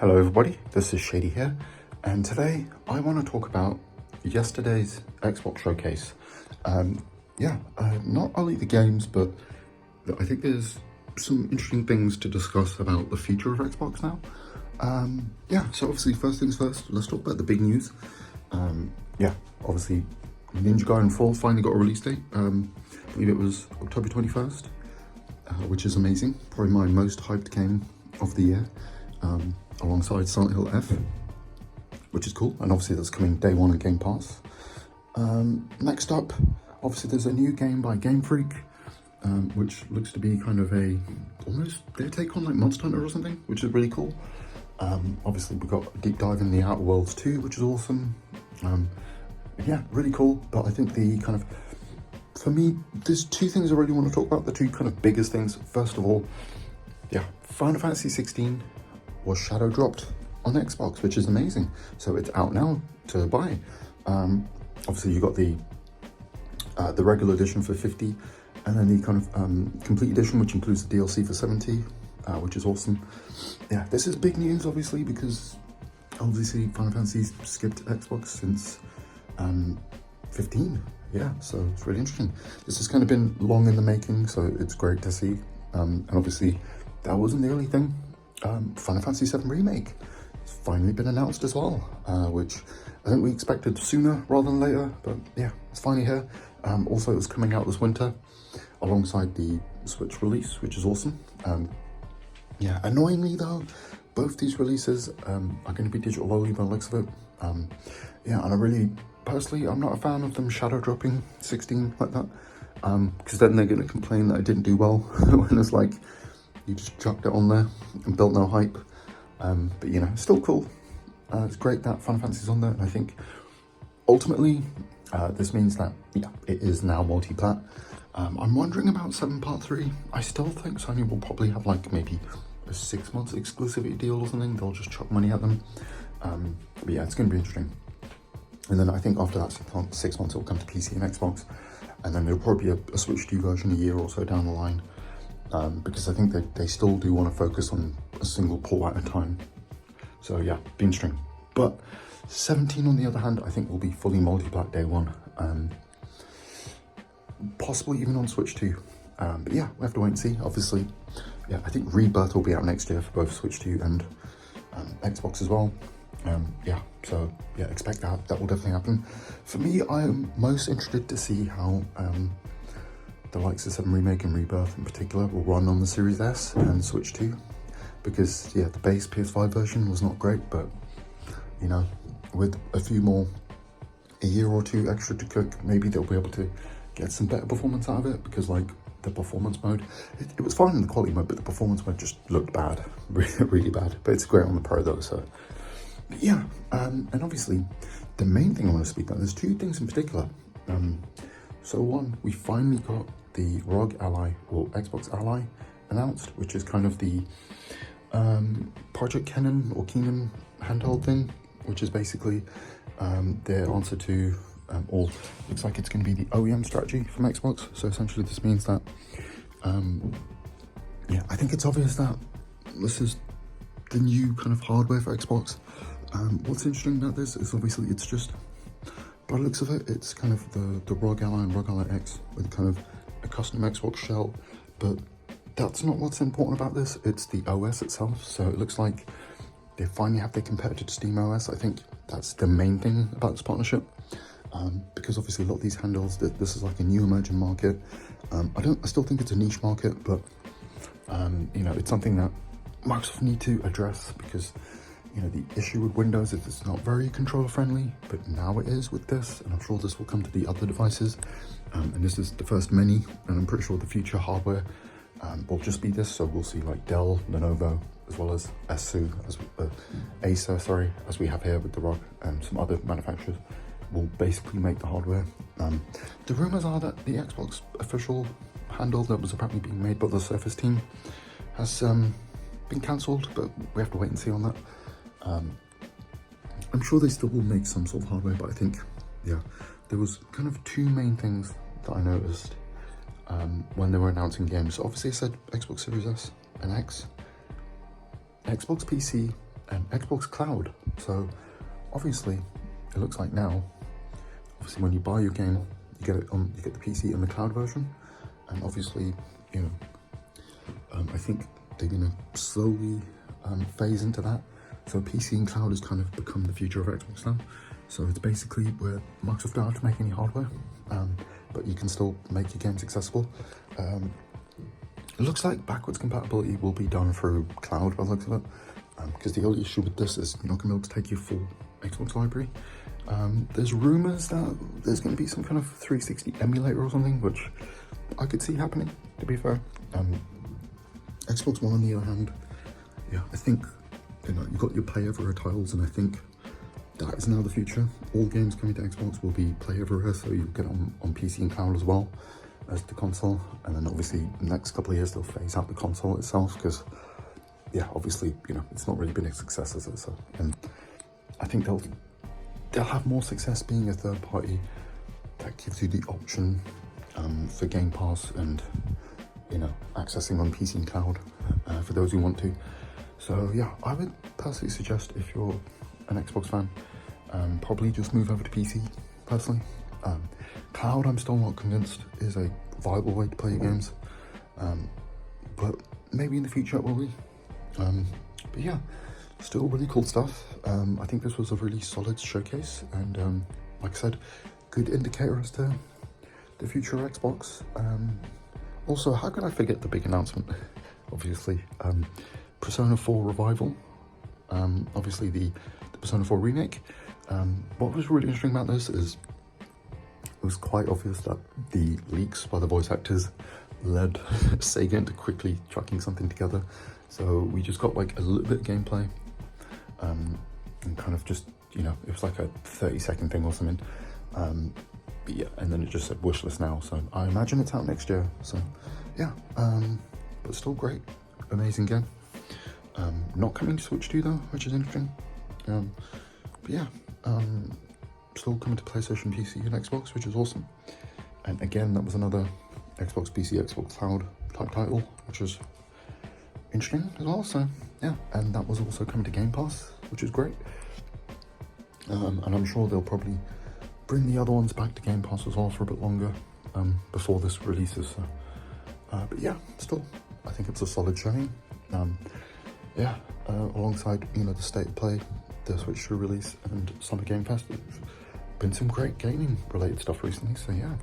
Hello everybody, this is Shady here, and today I want to talk about yesterday's Xbox showcase. Not only the games, but I think there's some interesting things to discuss about the future of Xbox now. So obviously first things first, let's talk about the big news. Obviously Ninja Gaiden 4 finally got a release date. I believe it was October 21st, which is amazing. Probably my most hyped game of the year. Alongside Silent Hill F, which is cool, and obviously that's coming day one on Game Pass. Next up, obviously there's a new game by Game Freak, which looks to be kind of almost their take on like Monster Hunter or something, which is really cool. Obviously we've got a deep dive in the Outer Worlds 2, which is awesome. Really cool, but I think for me, there's two things I really want to talk about, the two kind of biggest things. First of all, Final Fantasy 16 was shadow dropped on Xbox, which is amazing. So it's out now to buy. Obviously you got the regular edition for 50, and then the kind of complete edition, which includes the DLC for 70, which is awesome. Yeah, this is big news, obviously, because obviously Final Fantasy's skipped Xbox since 15. Yeah, so it's really interesting. This has kind of been long in the making, so it's great to see. And obviously that wasn't the only thing. Final Fantasy VII Remake has finally been announced as well, which I think we expected sooner rather than later, but yeah, it's finally here. Also, it was coming out this winter alongside the Switch release, which is awesome. Annoyingly though, both these releases are going to be digital only by the looks of it. And I really, personally, I'm not a fan of them shadow dropping 16 like that, because then they're going to complain that I didn't do well when it's like, you just chucked it on there and built no hype. But you know, still cool. It's great that Final Fantasy's on there, and I think ultimately this means that it is now multi-plat. I'm wondering about 7 Part 3. I still think Sony will probably have like maybe a 6 months exclusivity deal or something. They'll just chuck money at them. But yeah, it's going to be interesting. And then I think after that 6 months, it'll come to PC and Xbox, and then there'll probably be a Switch 2 version a year or so down the line. Because I think they still do want to focus on a single port at a time. So yeah, be interesting. But 17 on the other hand, I think will be fully multi-plat day one. Possibly even on Switch 2. But yeah, we'll have to wait and see. Obviously, I think Rebirth will be out next year for both Switch 2 and Xbox as well. Expect that will definitely happen. For me, I am most interested to see how the likes of 7 Remake and Rebirth in particular will run on the Series S and Switch 2, because the base PS5 version was not great, but you know, with a year or two extra to cook, maybe they'll be able to get some better performance out of it, because like the performance mode, it was fine in the quality mode, but the performance mode just looked bad, really bad. But it's great on the Pro though, so yeah. And obviously the main thing I want to speak about, there's two things in particular. So one, we finally got the ROG Ally, or Xbox Ally, announced, which is kind of the Project Kenan or Keenan handheld thing, which is basically their answer to, looks like it's going to be the OEM strategy from Xbox. So essentially this means that, I think it's obvious that this is the new kind of hardware for Xbox. What's interesting about this is obviously it's just, by the looks of it, it's kind of the ROG Ally and ROG Ally X with kind of a custom Xbox shell, but that's not what's important about this. It's the OS itself. So it looks like they finally have their competitor to Steam OS. I think that's the main thing about this partnership, because obviously a lot of these handhelds, this is like a new emerging market. I still think it's a niche market, but it's something that Microsoft need to address, because the issue with Windows is it's not very controller friendly, but now it is with this, and I'm sure this will come to the other devices. And this is the first many, and I'm pretty sure the future hardware will just be this. So we'll see like Dell, Lenovo, as well as Acer, as we have here with the ROG, and some other manufacturers will basically make the hardware. The rumors are that the Xbox official handle that was apparently being made by the Surface team has been cancelled, but we have to wait and see on that. I'm sure they still will make some sort of hardware, but I think, there was kind of two main things that I noticed when they were announcing games. So obviously I said Xbox Series S and X. Xbox PC and Xbox Cloud. So obviously, it looks like now, obviously when you buy your game, you get the PC and the cloud version, and obviously, you know, I think they're gonna slowly phase into that. So PC and cloud has kind of become the future of Xbox now. So it's basically where Microsoft don't have to make any hardware, but you can still make your games accessible. It looks like backwards compatibility will be done through cloud by the looks of it, because the only issue with this is you're not going to be able to take your full Xbox library. There's rumors that there's going to be some kind of 360 emulator or something, which I could see happening, to be fair. Xbox One, on the other hand, yeah, I think, you know, you've got your Play Everywhere titles, and I think that is now the future. All games coming to Xbox will be Play Everywhere, so you'll get it on PC and cloud as well as the console. And then obviously the next couple of years they'll phase out the console itself, because yeah, obviously, you know, it's not really been a success as it. So, and I think they'll have more success being a third party that gives you the option for Game Pass and, you know, accessing on PC and cloud for those who want to. So yeah, I would personally suggest, if you're an Xbox fan, probably just move over to PC, personally. Cloud, I'm still not convinced is a viable way to play your games, but maybe in the future it will be. But yeah, still really cool stuff. I think this was a really solid showcase, and like I said, good indicator as to the future of Xbox. Also, how could I forget the big announcement? Obviously, Persona 4 Revival, obviously the Persona 4 remake. What was really interesting about this is it was quite obvious that the leaks by the voice actors led Sega into quickly chucking something together. So we just got like a little bit of gameplay, and kind of just, you know, it was like a 30-second thing or something. But yeah, and then it just said wishlist now. So I imagine it's out next year. So yeah, but still great, amazing game. Not coming to Switch 2 though, which is interesting. But yeah, still coming to PlayStation, PC, and Xbox, which is awesome. And again, that was another Xbox PC, Xbox Cloud type title, which was interesting as well. So yeah, and that was also coming to Game Pass, which is great. And I'm sure they'll probably bring the other ones back to Game Pass as well for a bit longer before this releases. So, but yeah, still, I think it's a solid showing. Yeah, alongside, you know, the State of Play, the Switch 2 release, and Summer Game Fest, there's been some great gaming related stuff recently. So yeah,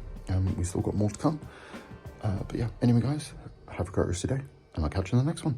we still got more to come. But yeah, anyway guys, have a great rest of your day, and I'll catch you in the next one.